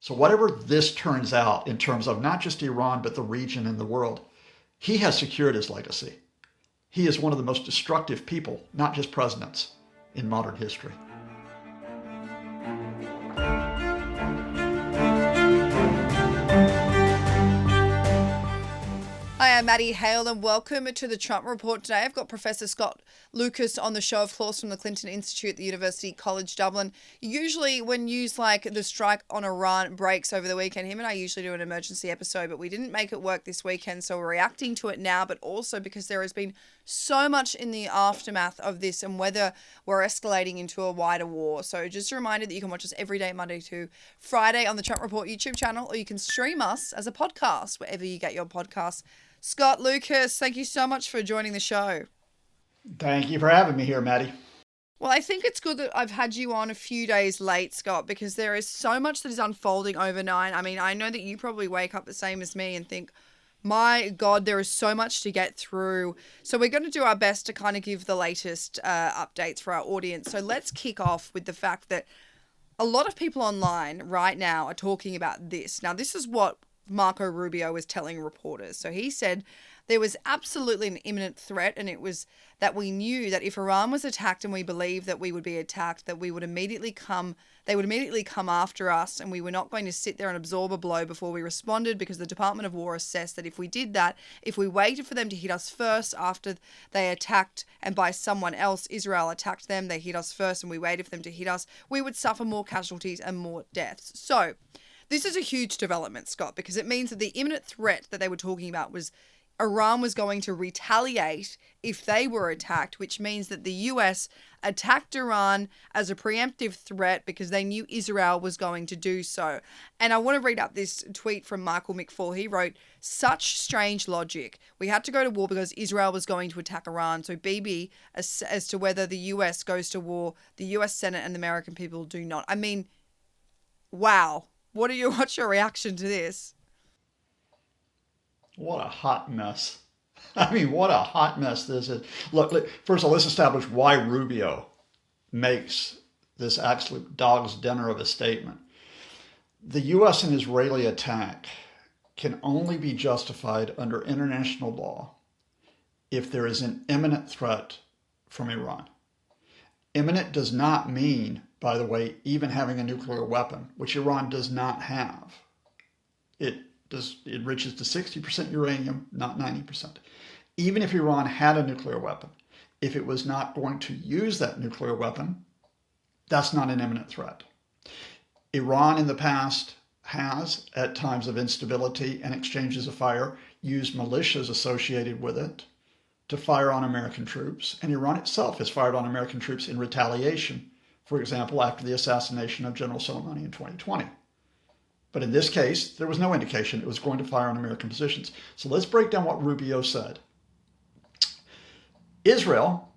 So whatever this turns out in terms of not just Iran, but the region and the world, he has secured his legacy. He is one of the most destructive people, not just presidents, in modern history. Hi, I'm Maddie Hale and welcome to the Trump Report. Today I've got Professor Scott Lucas on the show, of course, from the Clinton Institute at the University College Dublin. Usually when news like the strike on Iran breaks over the weekend, him and I usually do an emergency episode, but we didn't make it work this weekend, so we're reacting to it now, but also because there has been so much in the aftermath of this and whether we're escalating into a wider war. So just a reminder that you can watch us every day, Monday to Friday, on the Trump Report YouTube channel, or you can stream us as a podcast wherever you get your podcasts. Scott Lucas, thank you so much for joining the show. Thank you for having me here, Maddie. Well, I think it's good that I've had you on a few days late, Scott, because there is so much that is unfolding overnight. I mean, I know that you probably wake up the same as me and think, my God, there is so much to get through. So we're going to do our best to kind of give the latest updates for our audience. So let's kick off with the fact that a lot of people online right now are talking about this. Now, this is what Marco Rubio was telling reporters. So he said there was absolutely an imminent threat, and it was that we knew that if Iran was attacked and we believed that we would be attacked, that they would immediately come after us, and we were not going to sit there and absorb a blow before we responded, because the Department of War assessed that if we did that, if we waited for them to hit us first after they attacked, and by someone else, Israel attacked them, they hit us first and we waited for them to hit us, we would suffer more casualties and more deaths. So this is a huge development, Scott, because it means that the imminent threat that they were talking about was Iran was going to retaliate if they were attacked, which means that the US attacked Iran as a preemptive threat because they knew Israel was going to do so. And I want to read up this tweet from Michael McFall. He wrote, "Such strange logic. We had to go to war because Israel was going to attack Iran. So BB, as to whether the US goes to war, the US Senate and the American people do not." I mean, wow. What's your reaction to this? What a hot mess. I mean, what a hot mess this is. Look, first of all, let's establish why Rubio makes this absolute dog's dinner of a statement. The U.S. and Israeli attack can only be justified under international law if there is an imminent threat from Iran. Imminent does not mean, by the way, even having a nuclear weapon, which Iran does not have. It enriches to 60% uranium, not 90%. Even if Iran had a nuclear weapon, if it was not going to use that nuclear weapon, that's not an imminent threat. Iran in the past has, at times of instability and exchanges of fire, used militias associated with it to fire on American troops, and Iran itself has fired on American troops in retaliation, for example, after the assassination of General Soleimani in 2020. But in this case, there was no indication it was going to fire on American positions. So let's break down what Rubio said. Israel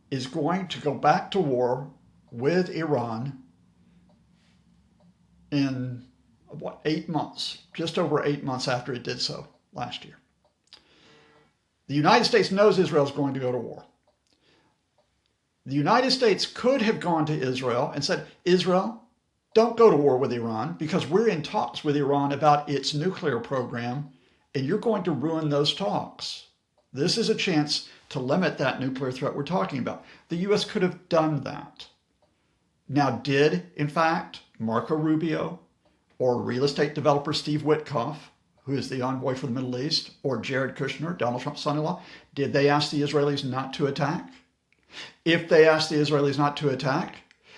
is going to go back to war with Iran in, 8 months, just over 8 months after it did so last year. The United States knows Israel is going to go to war. The United States could have gone to Israel and said, Israel, don't go to war with Iran because we're in talks with Iran about its nuclear program, and you're going to ruin those talks. This is a chance to limit that nuclear threat we're talking about. The U.S. could have done that. Now, did, in fact, Marco Rubio or real estate developer Steve Witkoff, who is the envoy for the Middle East, or Jared Kushner, Donald Trump's son-in-law, did they ask the Israelis not to attack? If they asked the Israelis not to attack,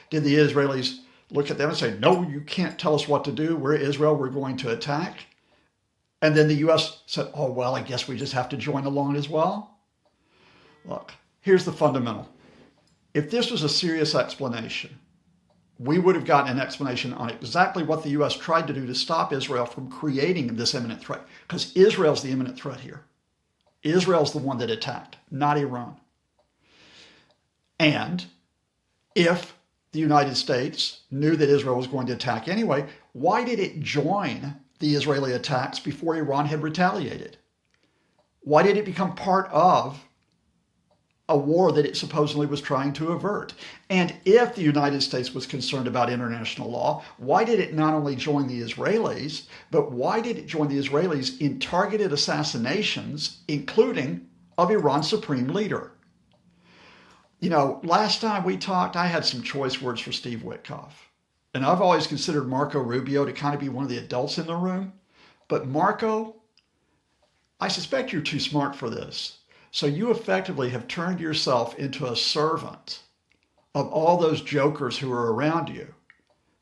did the Israelis look at them and say, no, you can't tell us what to do. We're Israel, we're going to attack? And then the U.S. said, oh, well, I guess we just have to join along as well? Look, here's the fundamental. If this was a serious explanation, we would have gotten an explanation on exactly what the U.S. tried to do to stop Israel from creating this imminent threat, because Israel's the imminent threat here. Israel's the one that attacked, not Iran. And if the United States knew that Israel was going to attack anyway, why did it join the Israeli attacks before Iran had retaliated? Why did it become part of a war that it supposedly was trying to avert. And if the United States was concerned about international law, why did it not only join the Israelis, but why did it join the Israelis in targeted assassinations, including of Iran's supreme leader? You know, last time we talked, I had some choice words for Steve Witkoff. And I've always considered Marco Rubio to kind of be one of the adults in the room. But Marco, I suspect you're too smart for this. So you effectively have turned yourself into a servant of all those jokers who are around you,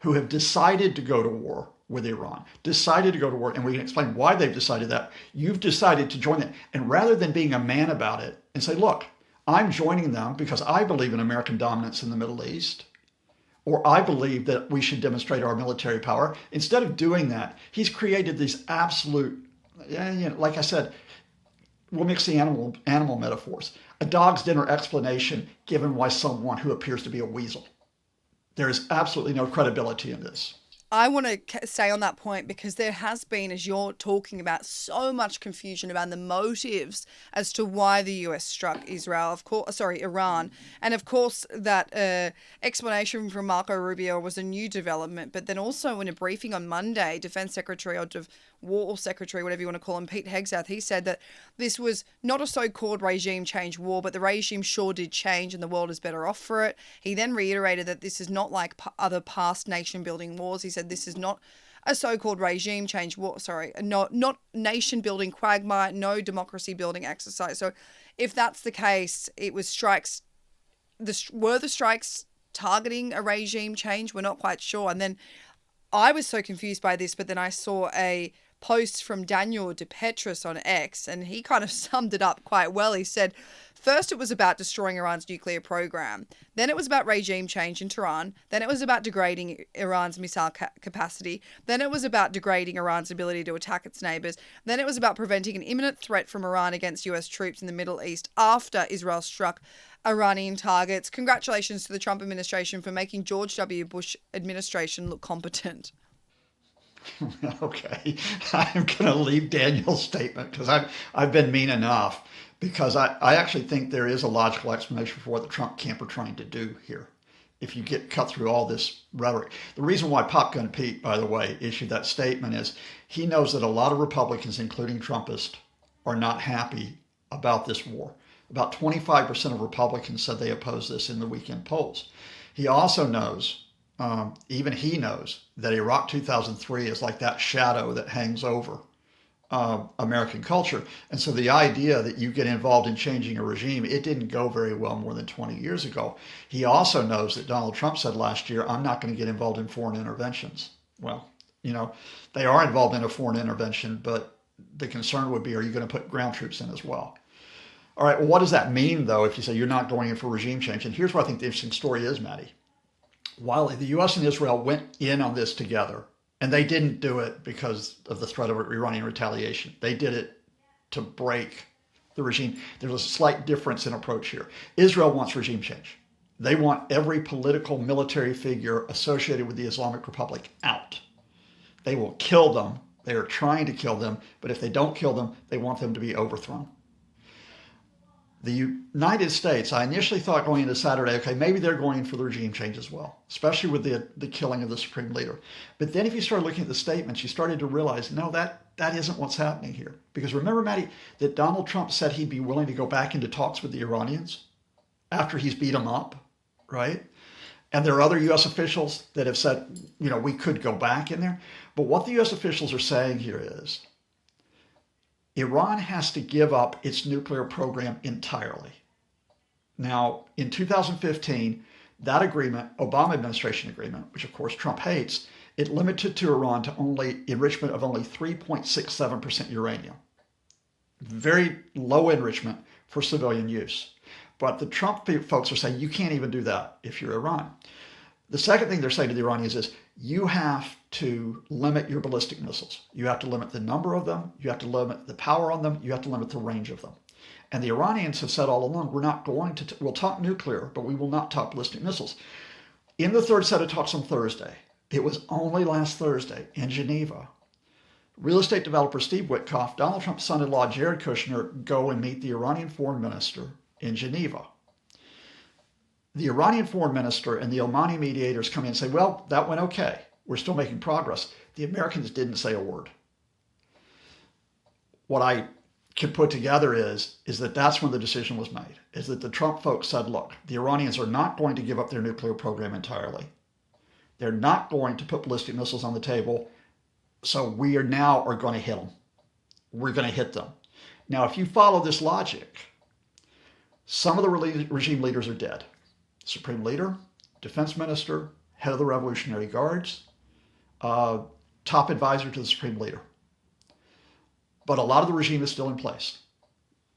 who have decided to go to war with Iran, decided to go to war, and we can explain why they've decided that. You've decided to join it. And rather than being a man about it and say, look, I'm joining them because I believe in American dominance in the Middle East, or I believe that we should demonstrate our military power. Instead of doing that, he's created these absolute, like I said, we'll mix the animal metaphors. A dog's dinner explanation given by someone who appears to be a weasel. There is absolutely no credibility in this. I want to stay on that point because there has been, as you're talking about, so much confusion about the motives as to why the US struck Iran. And of course, that explanation from Marco Rubio was a new development. But then also in a briefing on Monday, Defense Secretary or War Secretary, whatever you want to call him, Pete Hegseth, he said that this was not a so-called regime change war, but the regime sure did change and the world is better off for it. He then reiterated that this is not like other past nation-building wars. He said this is not a so-called regime change war, not nation-building quagmire, no democracy-building exercise. So if that's the case, it was strikes. Were the strikes targeting a regime change? We're not quite sure. And then I was so confused by this, but then I saw a post from Daniel DePetris on X, and he kind of summed it up quite well. He said, first it was about destroying Iran's nuclear program. Then it was about regime change in Tehran. Then it was about degrading Iran's missile capacity. Then it was about degrading Iran's ability to attack its neighbors. Then it was about preventing an imminent threat from Iran against US troops in the Middle East after Israel struck Iranian targets. Congratulations to the Trump administration for making George W. Bush administration look competent. Okay, I'm going to leave Daniel's statement because I've been mean enough, because I actually think there is a logical explanation for what the Trump camp are trying to do here. If you get cut through all this rhetoric, the reason why Popgun Pete, by the way, issued that statement is he knows that a lot of Republicans, including Trumpists, are not happy about this war. About 25% of Republicans said they oppose this in the weekend polls. He also knows, even he knows, that Iraq 2003 is like that shadow that hangs over American culture. And so the idea that you get involved in changing a regime, it didn't go very well more than 20 years ago. He also knows that Donald Trump said last year, I'm not going to get involved in foreign interventions. Well, they are involved in a foreign intervention, but the concern would be, are you going to put ground troops in as well? All right, well, what does that mean, though, if you say you're not going in for regime change? And here's what I think the interesting story is, Maddie. While the U.S. and Israel went in on this together, and they didn't do it because of the threat of Iranian retaliation. They did it to break the regime. There's a slight difference in approach here. Israel wants regime change. They want every political military figure associated with the Islamic Republic out. They will kill them. They are trying to kill them, but if they don't kill them, they want them to be overthrown. The United States, I initially thought going into Saturday, okay, maybe they're going in for the regime change as well, especially with the killing of the supreme leader. But then if you started looking at the statements, you started to realize, no, that isn't what's happening here. Because remember, Maddie, that Donald Trump said he'd be willing to go back into talks with the Iranians after he's beat them up, right? And there are other U.S. officials that have said, we could go back in there. But what the U.S. officials are saying here is, Iran has to give up its nuclear program entirely. Now, in 2015, that agreement, Obama administration agreement, which of course Trump hates, it limited to Iran to only enrichment of only 3.67% uranium. Very low enrichment for civilian use. But the Trump folks are saying you can't even do that if you're Iran. The second thing they're saying to the Iranians is you have to limit your ballistic missiles. You have to limit the number of them. You have to limit the power on them. You have to limit the range of them. And the Iranians have said all along, we're not going to, we'll talk nuclear, but we will not talk ballistic missiles. In the third set of talks on Thursday, it was only last Thursday in Geneva, real estate developer Steve Witkoff, Donald Trump's son-in-law Jared Kushner go and meet the Iranian foreign minister in Geneva. the Iranian foreign minister and the Omani mediators come in and say, well, that went okay. We're still making progress. The Americans didn't say a word. What I can put together is that that's when the decision was made, is that the Trump folks said, look, the Iranians are not going to give up their nuclear program entirely. They're not going to put ballistic missiles on the table. So we are going to hit them. We're going to hit them. Now, if you follow this logic, some of the regime leaders are dead. Supreme leader, defense minister, head of the Revolutionary Guards, top advisor to the supreme leader. But a lot of the regime is still in place.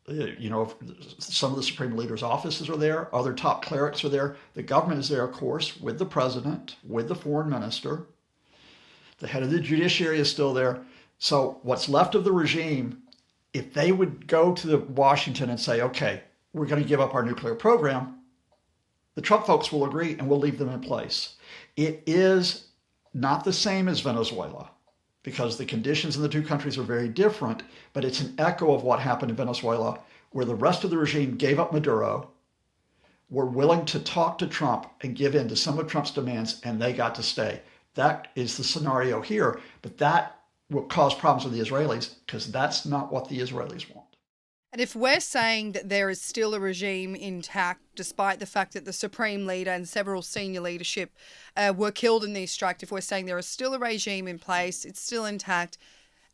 You know, some of the supreme leader's offices are there. Other top clerics are there. The government is there, of course, with the president, with the foreign minister. The head of the judiciary is still there. So what's left of the regime, if they would go to Washington and say, okay, we're going to give up our nuclear program, the Trump folks will agree and we'll leave them in place. It is not the same as Venezuela because the conditions in the two countries are very different, but it's an echo of what happened in Venezuela, where the rest of the regime gave up Maduro, were willing to talk to Trump and give in to some of Trump's demands, and they got to stay. That is the scenario here, but that will cause problems with the Israelis because that's not what the Israelis want. And if we're saying that there is still a regime intact, despite the fact that the Supreme Leader and several senior leadership were killed in these strikes, if we're saying there is still a regime in place, it's still intact,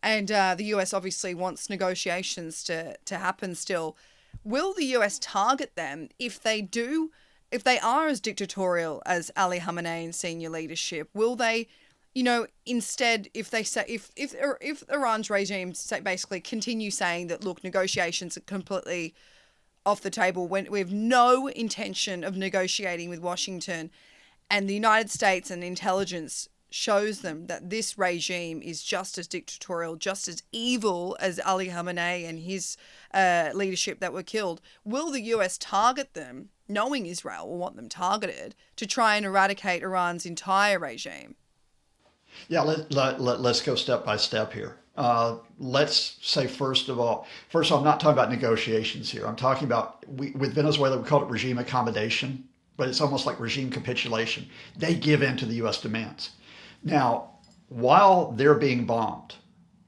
and the US obviously wants negotiations to happen still, will the US target them if they are as dictatorial as Ali Khamenei and senior leadership? Will they, you know, instead, if they say, if Iran's regime basically continue saying that, look, negotiations are completely off the table, when we have no intention of negotiating with Washington, and the United States and intelligence shows them that this regime is just as dictatorial, just as evil as Ali Khamenei and his leadership that were killed, will the US target them, knowing Israel will want them targeted, to try and eradicate Iran's entire regime? Yeah, let's go step by step here. Let's say, first of all, I'm not talking about negotiations here. I'm talking about, with Venezuela, we call it regime accommodation, but it's almost like regime capitulation. They give in to the U.S. demands. Now, while they're being bombed,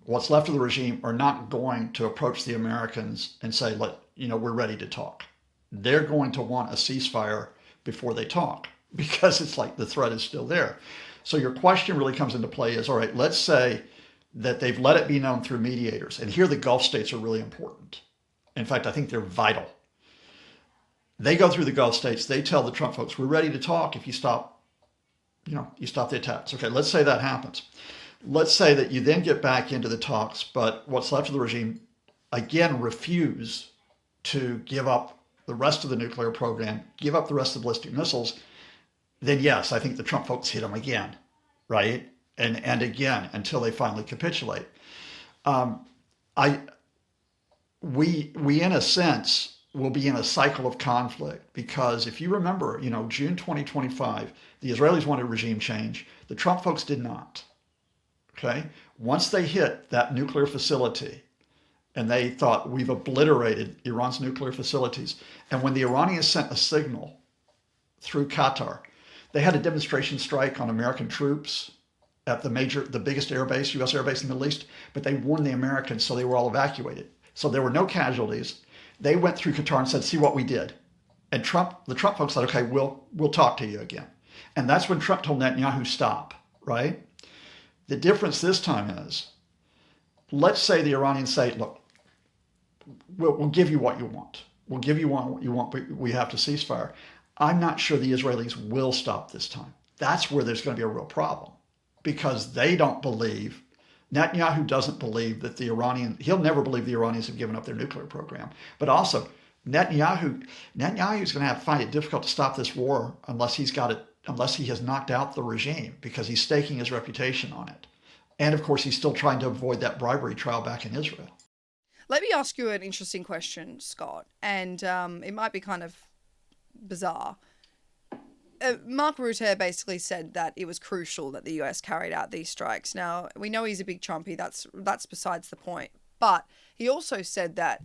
what's left of the regime are not going to approach the Americans and say, we're ready to talk. They're going to want a ceasefire before they talk because it's like the threat is still there. So your question really comes into play is, all right, let's say that they've let it be known through mediators. And here the Gulf states are really important. In fact, I think they're vital. They go through the Gulf states. They tell the Trump folks, we're ready to talk if you stop, you stop the attacks. Okay, let's say that happens. Let's say that you then get back into the talks, but what's left of the regime, again, refuse to give up the rest of the nuclear program, give up the rest of the ballistic missiles. Then yes, I think the Trump folks hit them again, right? And again, until they finally capitulate. We in a sense will be in a cycle of conflict because if you remember, June 2025, the Israelis wanted regime change. The Trump folks did not. Okay, once they hit that nuclear facility, and they thought we've obliterated Iran's nuclear facilities, and when the Iranians sent a signal through Qatar. They had a demonstration strike on American troops at the biggest airbase, U.S. airbase in the Middle East, but they warned the Americans, so they were all evacuated. So there were no casualties. They went through Qatar and said, see what we did. And the Trump folks said, okay, we'll talk to you again. And that's when Trump told Netanyahu, stop, right? The difference this time is, let's say the Iranians say, look, we'll give you what you want. We'll give you what you want, but we have to ceasefire. I'm not sure the Israelis will stop this time. That's where there's going to be a real problem because they don't believe, Netanyahu doesn't believe that he'll never believe the Iranians have given up their nuclear program. But also, Netanyahu's going to find it difficult to stop this war unless he has knocked out the regime because he's staking his reputation on it. And of course, he's still trying to avoid that bribery trial back in Israel. Let me ask you an interesting question, Scott, and it might be kind of bizarre. Marco Rubio basically said that it was crucial that the US carried out these strikes. Now, we know he's a big Trumpy, that's besides the point. But he also said that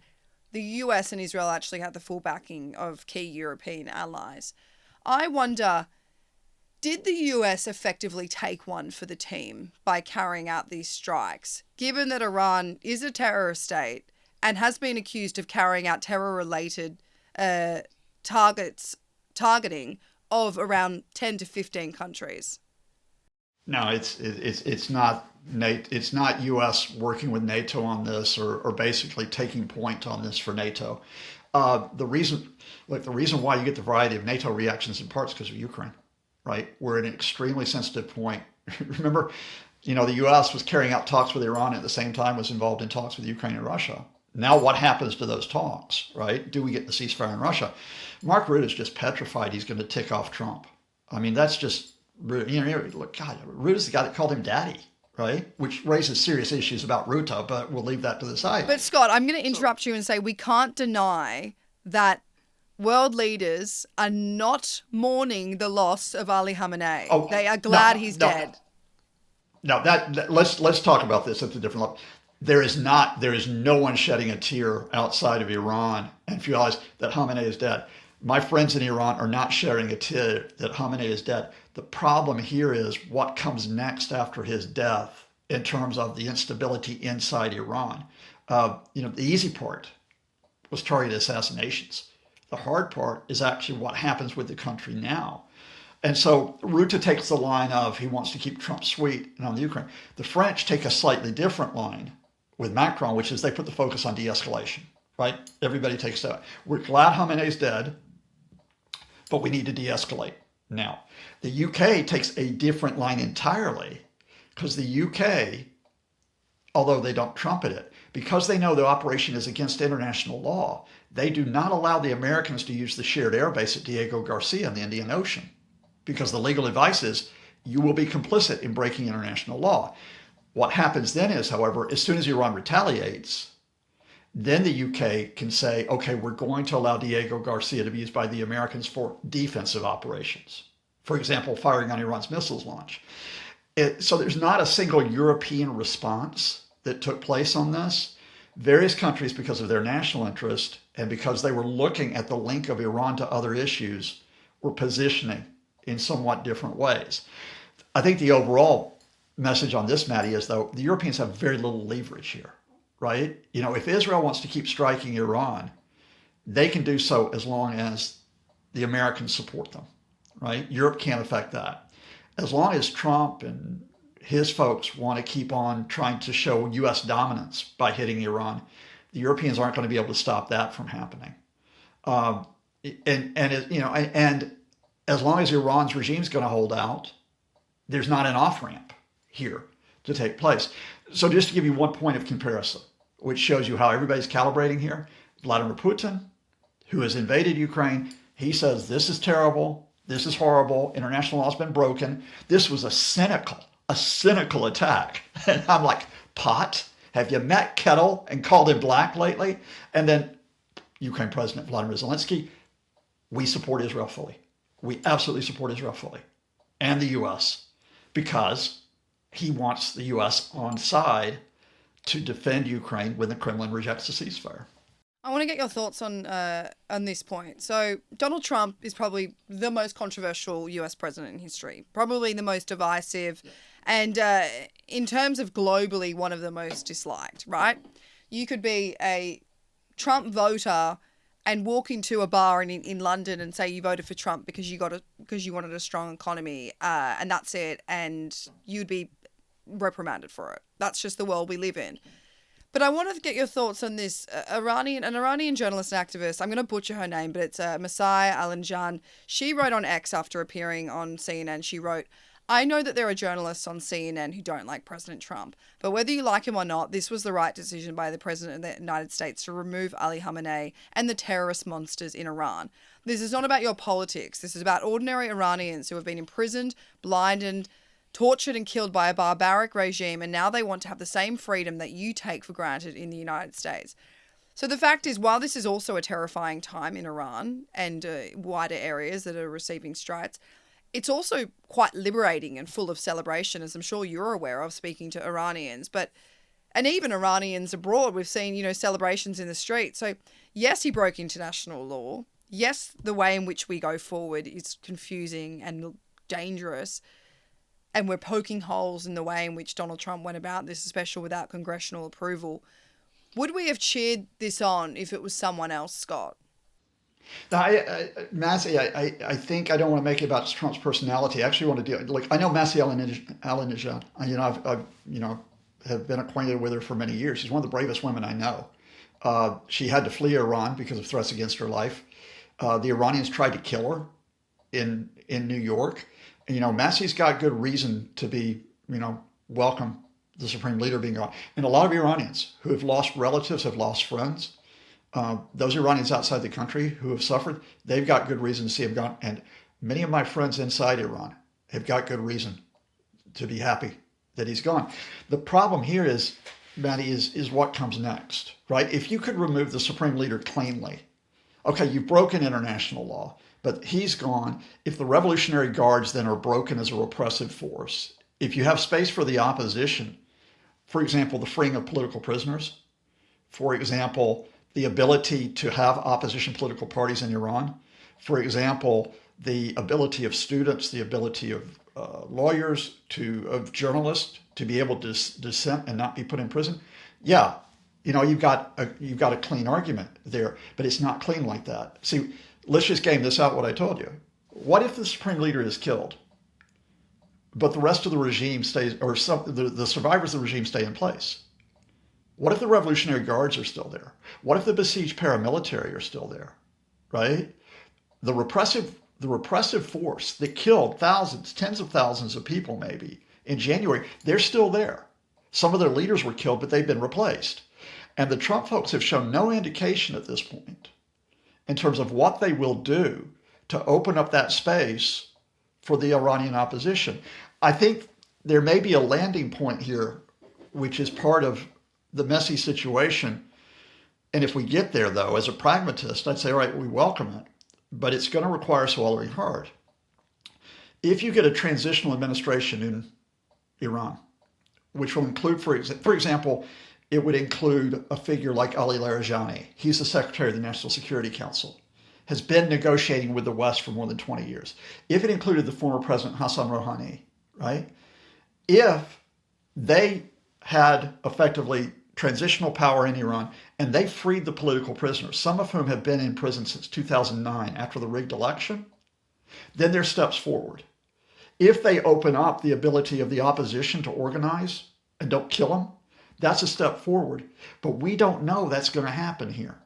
the US and Israel actually had the full backing of key European allies. I wonder, did the US effectively take one for the team by carrying out these strikes, given that Iran is a terrorist state and has been accused of carrying out terror-related targeting of around 10 to 15 countries? No, it's not NATO, it's not U.S. working with NATO on this or basically taking point on this for NATO. The reason, the reason why you get the variety of NATO reactions in part is because of Ukraine, right? We're at an extremely sensitive point. Remember, the U.S. was carrying out talks with Iran at the same time was involved in talks with Ukraine and Russia. Now, what happens to those talks, right? Do we get the ceasefire in Russia? Mark Rutte is just petrified he's going to tick off Trump. I mean, that's just, look, God, Rutte is the guy that called him daddy, right? Which raises serious issues about Rutte, but we'll leave that to the side. But Scott, I'm going to interrupt you and say we can't deny that world leaders are not mourning the loss of Ali Khamenei. Oh, they are glad he's dead. No, let's talk about this at a different level. There is no one shedding a tear outside of Iran and realize that Khamenei is dead. My friends in Iran are not shedding a tear that Khamenei is dead. The problem here is what comes next after his death in terms of the instability inside Iran. The easy part was targeted assassinations. The hard part is actually what happens with the country now. And so Rutte takes the line of he wants to keep Trump sweet and on the Ukraine. The French take a slightly different line with Macron, which is they put the focus on de-escalation, right? Everybody takes that. We're glad Khamenei's dead, but we need to de-escalate now. The UK takes a different line entirely because the UK, although they don't trumpet it, because they know the operation is against international law, they do not allow the Americans to use the shared airbase at Diego Garcia in the Indian Ocean because the legal advice is you will be complicit in breaking international law. What happens then is, however, as soon as Iran retaliates, then the UK can say, okay, we're going to allow Diego Garcia to be used by the Americans for defensive operations. For example, firing on Iran's missiles launch. So there's not a single European response that took place on this. Various countries, because of their national interest and because they were looking at the link of Iran to other issues, were positioning in somewhat different ways. I think the overall message on this, Maddie, is though the Europeans have very little leverage here, right? If Israel wants to keep striking Iran, they can do so as long as the Americans support them, right? Europe can't affect that. As long as Trump and his folks want to keep on trying to show U.S. dominance by hitting Iran, the Europeans aren't going to be able to stop that from happening. And as long as Iran's regime is going to hold out, there's not an off-ramp here to take place. So just to give you one point of comparison, which shows you how everybody's calibrating here, Vladimir Putin, who has invaded Ukraine, he says this is terrible, this is horrible, international law has been broken. This was a cynical attack. And I'm like, pot? Have you met Kettle and called him black lately? And then Ukraine President Vladimir Zelensky, we support Israel fully. We absolutely support Israel fully. And the U.S. because he wants the U.S. on side to defend Ukraine when the Kremlin rejects the ceasefire. I want to get your thoughts on this point. So Donald Trump is probably the most controversial US president in history, probably the most divisive, and in terms of globally, one of the most disliked, right? You could be a Trump voter and walk into a bar in London and say you voted for Trump because you wanted a strong economy, and that's it, and you'd be reprimanded for it. That's just the world we live in. But I wanted to get your thoughts on this. An Iranian journalist and activist, I'm going to butcher her name, but it's Masai Alanjan. She wrote on X after appearing on CNN, she wrote, I know that there are journalists on CNN who don't like President Trump, but whether you like him or not, this was the right decision by the President of the United States to remove Ali Khamenei and the terrorist monsters in Iran. This is not about your politics. This is about ordinary Iranians who have been imprisoned, blinded, tortured and killed by a barbaric regime, and now they want to have the same freedom that you take for granted in the United States. So the fact is, while this is also a terrifying time in Iran and wider areas that are receiving strikes, it's also quite liberating and full of celebration, as I'm sure you're aware of speaking to Iranians. And even Iranians abroad, we've seen, celebrations in the street. So yes, he broke international law. yes, the way in which we go forward is confusing and dangerous, and we're poking holes in the way in which Donald Trump went about this, especially without congressional approval. Would we have cheered this on if it was someone else, Scott? Now, Massey, I think I don't want to make it about Trump's personality. I actually want to do like I know Massey Ahmadinejad. I've have been acquainted with her for many years. She's one of the bravest women I know. She had to flee Iran because of threats against her life. The Iranians tried to kill her in New York. And, Massey's got good reason to be welcome the supreme leader being gone. And a lot of Iranians who have lost relatives, have lost friends. Those Iranians outside the country who have suffered, they've got good reason to see him gone. And many of my friends inside Iran have got good reason to be happy that he's gone. The problem here is, Maddie, is what comes next, right? If you could remove the supreme leader cleanly, okay, you've broken international law, but he's gone. If the Revolutionary Guards then are broken as a repressive force, if you have space for the opposition, for example, the freeing of political prisoners, for example, the ability to have opposition political parties in Iran, for example, the ability of students, the ability of lawyers, of journalists to be able to dissent and not be put in prison. Yeah, you've got a clean argument there, but it's not clean like that. See, let's just game this out. What I told you. What if the supreme leader is killed, but the rest of the regime stays, or the survivors of the regime stay in place? What if the Revolutionary Guards are still there? What if the besieged paramilitary are still there, right? The repressive force that killed thousands, tens of thousands of people maybe in January, they're still there. Some of their leaders were killed, but they've been replaced. And the Trump folks have shown no indication at this point in terms of what they will do to open up that space for the Iranian opposition. I think there may be a landing point here, which is part of the messy situation. And if we get there, though, as a pragmatist, I'd say, all right, we welcome it, but it's going to require swallowing hard. If you get a transitional administration in Iran, which will include, for example, it would include a figure like Ali Larijani. He's the Secretary of the National Security Council, has been negotiating with the West for more than 20 years. If it included the former President Hassan Rouhani, right? If they had effectively transitional power in Iran and they freed the political prisoners, some of whom have been in prison since 2009 after the rigged election, then there's steps forward. If they open up the ability of the opposition to organize and don't kill them, that's a step forward. But we don't know that's going to happen here.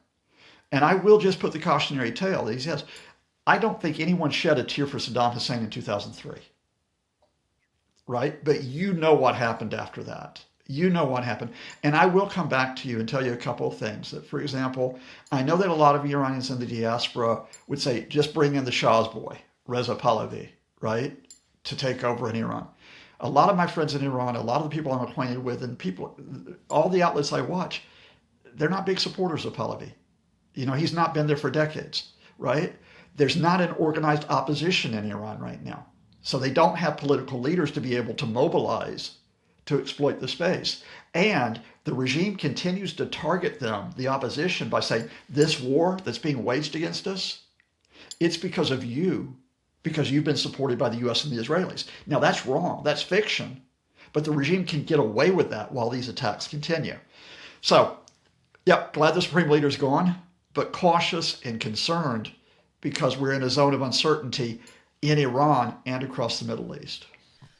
And I will just put the cautionary tale that he says, I don't think anyone shed a tear for Saddam Hussein in 2003. Right? But you know what happened after that. You know what happened. And I will come back to you and tell you a couple of things. That, for example, I know that a lot of Iranians in the diaspora would say, just bring in the Shah's boy, Reza Pahlavi, right, to take over in Iran. A lot of my friends in Iran, a lot of the people I'm acquainted with, and people, all the outlets I watch, they're not big supporters of Pahlavi. He's not been there for decades, right? There's not an organized opposition in Iran right now. So they don't have political leaders to be able to mobilize to exploit the space. And the regime continues to target them, the opposition, by saying, this war that's being waged against us, it's because of you, because you've been supported by the US and the Israelis. Now that's wrong, that's fiction, but the regime can get away with that while these attacks continue. So, yep, glad the supreme leader's gone, but cautious and concerned because we're in a zone of uncertainty in Iran and across the Middle East.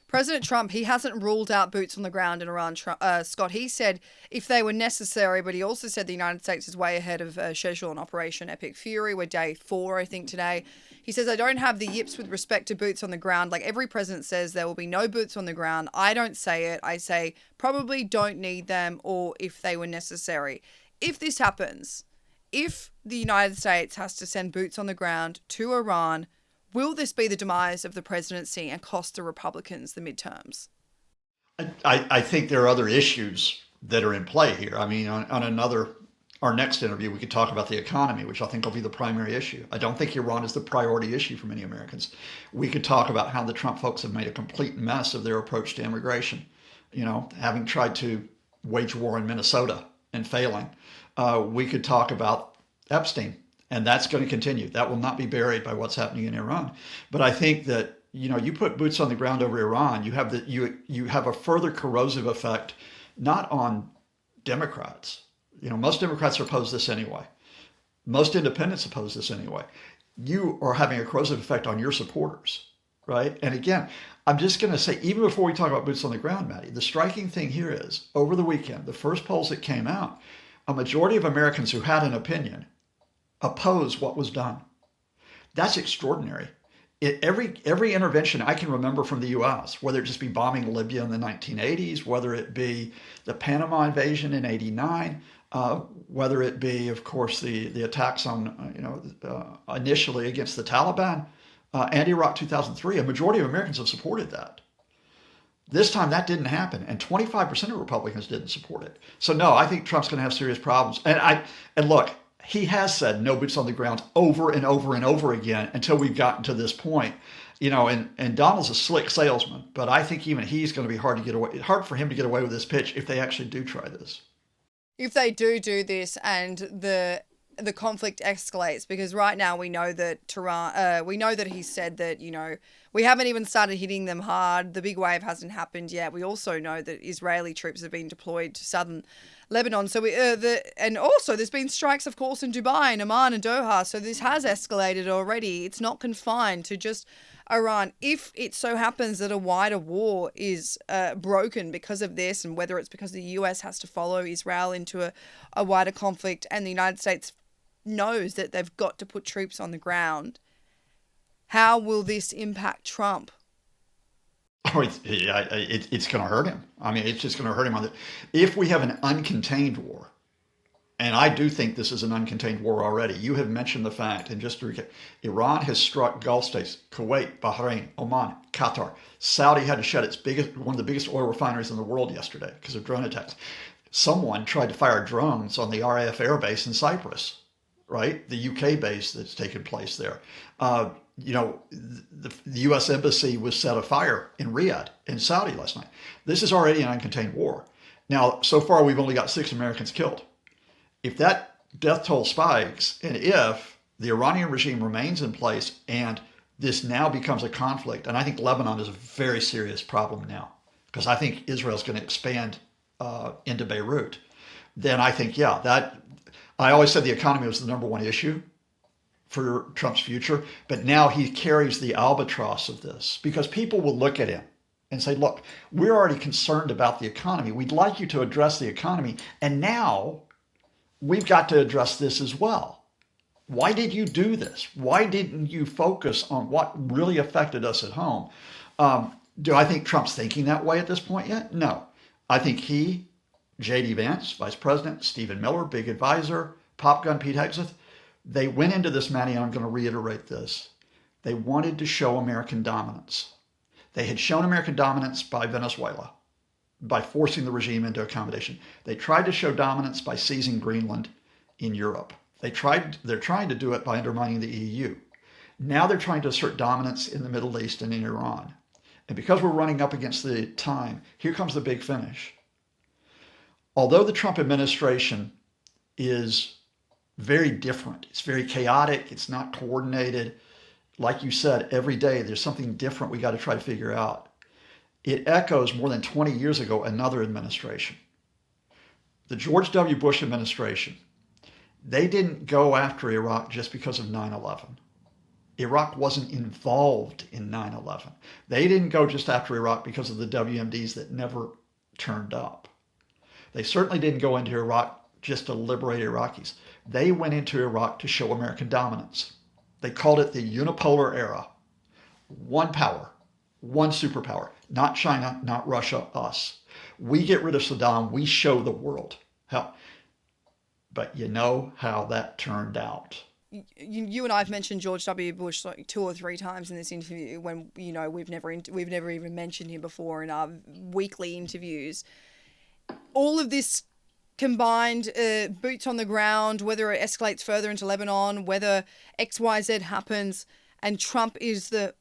President Trump, he hasn't ruled out boots on the ground in Iran, Scott. He said if they were necessary, but he also said the United States is way ahead of schedule on Operation Epic Fury. We're day 4, I think, today. He says, I don't have the yips with respect to boots on the ground. Like every president says, there will be no boots on the ground. I don't say it. I say probably don't need them, or if they were necessary. If this happens, if the United States has to send boots on the ground to Iran, will this be the demise of the presidency and cost the Republicans the midterms? I think there are other issues that are in play here. I mean, on our next interview, we could talk about the economy, which I think will be the primary issue. I don't think Iran is the priority issue for many Americans. We could talk about how the Trump folks have made a complete mess of their approach to immigration, having tried to wage war in Minnesota and failing. We could talk about Epstein And that's going to continue. That will not be buried by what's happening in Iran. But I think that, you put boots on the ground over Iran, you have a further corrosive effect, not on Democrats. Most Democrats oppose this anyway. Most independents oppose this anyway. You are having a corrosive effect on your supporters, right? And again, I'm just going to say, even before we talk about boots on the ground, Maddie, the striking thing here is, over the weekend, the first polls that came out, a majority of Americans who had an opinion oppose what was done. That's extraordinary. Every intervention I can remember from the U.S., whether it just be bombing Libya in the 1980s, whether it be the Panama invasion in '89, whether it be, of course, the attacks on, initially against the Taliban, and Iraq 2003, a majority of Americans have supported that. This time that didn't happen, and 25% of Republicans didn't support it. So no, I think Trump's going to have serious problems. And look, he has said no boots on the ground over and over and over again until we've gotten to this point. And Donald's a slick salesman, but I think even he's going to be hard for him to get away with this pitch if they actually do try this. If they do this and the conflict escalates, because right now we know that we know that he said that, we haven't even started hitting them hard. The big wave hasn't happened yet. We also know that Israeli troops have been deployed to southern Lebanon. So and also there's been strikes, of course, in Dubai and Oman and Doha. So this has escalated already. It's not confined to just Iran. If it so happens that a wider war is broken because of this, and whether it's because the US has to follow Israel into a wider conflict, and the United States knows that they've got to put troops on the ground, how will this impact Trump? Oh, it's going to hurt him. I mean, it's just going to hurt him. If we have an uncontained war, and I do think this is an uncontained war already. You have mentioned the fact, and just to recap, Iran has struck Gulf states, Kuwait, Bahrain, Oman, Qatar. Saudi had to shut one of the biggest oil refineries in the world yesterday because of drone attacks. Someone tried to fire drones on the RAF air base in Cyprus, right? The UK base that's taken place there. The U.S. embassy was set afire in Riyadh in Saudi last night. This is already an uncontained war. Now, so far, we've only got 6 Americans killed. If that death toll spikes, and if the Iranian regime remains in place and this now becomes a conflict, and I think Lebanon is a very serious problem now, because I think Israel's going to expand into Beirut, then I think, I always said the economy was the number one issue for Trump's future, but now he carries the albatross of this, because people will look at him and say, look, we're already concerned about the economy. We'd like you to address the economy, and now we've got to address this as well. Why did you do this? Why didn't you focus on what really affected us at home? Do I think Trump's thinking that way at this point yet? No. I think he, J.D. Vance, Vice President, Stephen Miller, big advisor, Pop Gun Pete Hegseth, they went into this, Maddie, and I'm going to reiterate this. They wanted to show American dominance. They had shown American dominance by Venezuela, by forcing the regime into accommodation. They tried to show dominance by seizing Greenland in Europe. They're trying to do it by undermining the EU. Now they're trying to assert dominance in the Middle East and in Iran. And because we're running up against the time, here comes the big finish. Although the Trump administration is very different, it's very chaotic, it's not coordinated, like you said, every day there's something different we got to try to figure out. It echoes more than 20 years ago another administration. The George W. Bush administration, they didn't go after Iraq just because of 9/11. Iraq wasn't involved in 9/11. They didn't go just after Iraq because of the WMDs that never turned up. They certainly didn't go into Iraq just to liberate Iraqis. They went into Iraq to show American dominance. They called it the unipolar era. One power, one superpower, not China, not Russia, us. We get rid of Saddam, we show the world. Hell, but you know how that turned out. You and I have mentioned George W. Bush like 2 or 3 times in this interview, when we've never even mentioned him before in our weekly interviews. All of this combined, boots on the ground, whether it escalates further into Lebanon, whether XYZ happens, and Trump is the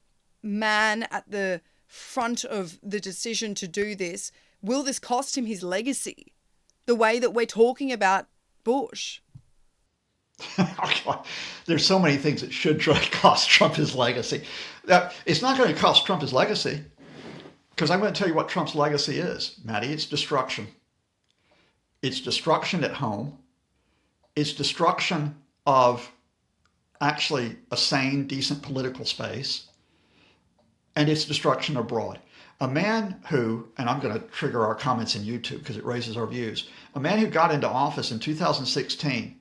man at the front of the decision to do this. Will this cost him his legacy? The way that we're talking about Bush? There's so many things that should cost Trump his legacy. It's not going to cost Trump his legacy, because I'm going to tell you what Trump's legacy is, Maddie. It's destruction. It's destruction at home. It's destruction of actually a sane, decent political space. And it's destruction abroad. A man who, and I'm going to trigger our comments in YouTube because it raises our views, a man who got into office in 2016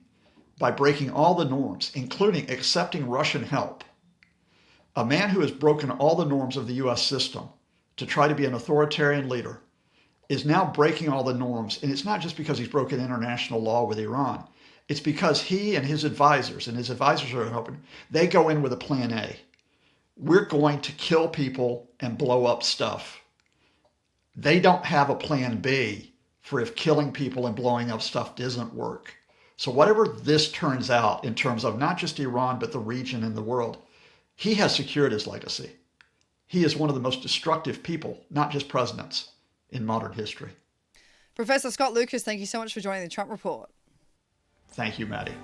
by breaking all the norms, including accepting Russian help, a man who has broken all the norms of the US system to try to be an authoritarian leader, is now breaking all the norms. And it's not just because he's broken international law with Iran. It's because he and his advisors are hoping, they go in with a plan A. We're going to kill people and blow up stuff. They don't have a plan B for if killing people and blowing up stuff doesn't work. So whatever this turns out in terms of not just Iran, but the region and the world, he has secured his legacy. He is one of the most destructive people, not just presidents, in modern history. Professor Scott Lucas, thank you so much for joining the Trump Report. Thank you, Maddie.